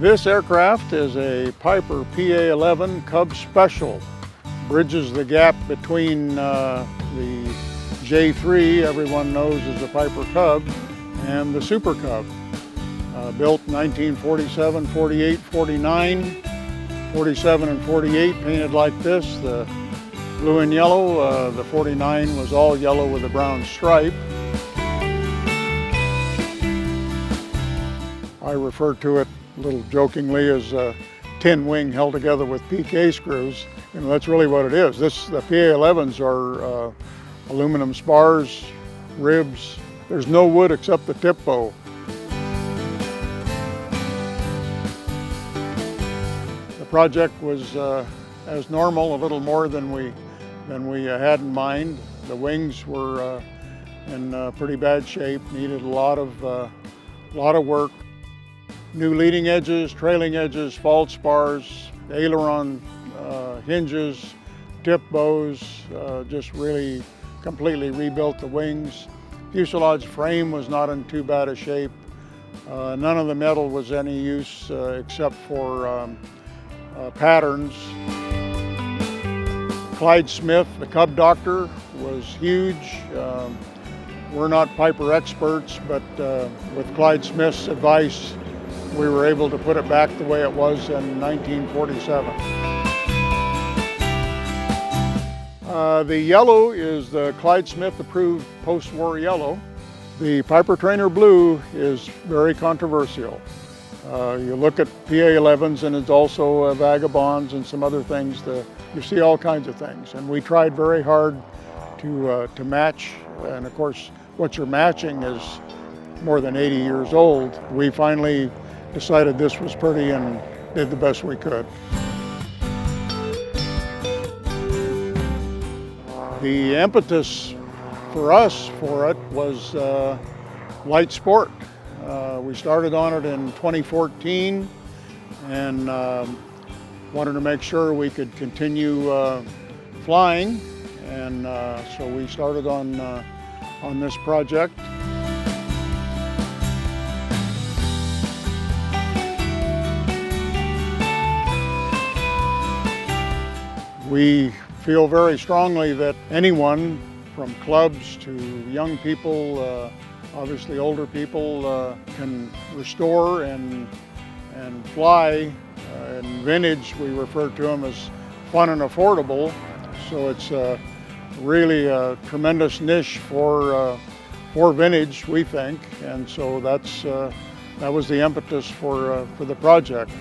This aircraft is a Piper PA-11 Cub Special. Bridges the gap between the J3, everyone knows as the Piper Cub, and the Super Cub. Built 1947, 48, 49, 47 and 48 painted like this. The blue and yellow, the 49 was all yellow with a brown stripe. I refer to it a little jokingly as a tin wing held together with PK screws. And that's really what it is. The PA-11s are aluminum spars, ribs. There's no wood except the tip bow. The project was, as normal, a little more than we had in mind. The wings were in pretty bad shape, needed a lot of work. New leading edges, trailing edges, false spars, aileron hinges, tip bows, just really completely rebuilt the wings. Fuselage frame was not in too bad a shape. None of the metal was any use except for patterns. Clyde Smith, the Cub Doctor, was huge. We're not Piper experts, but with Clyde Smith's advice, we were able to put it back the way it was in 1947. The yellow is the Clyde Smith approved post-war yellow. The Piper Trainer blue is very controversial. You look at PA-11s and it's also vagabonds and some other things. You see all kinds of things. And we tried very hard to match. And of course, what you're matching is more than 80 years old. We finally decided this was pretty and did the best we could. The impetus for us for it was light sport. We started on it in 2014 and wanted to make sure we could continue flying, and so we started on this project. We feel very strongly that anyone, from clubs to young people, obviously older people, can restore and fly. In vintage, we refer to them as fun and affordable. So it's really a tremendous niche for vintage, we think. And so that was the impetus for the project.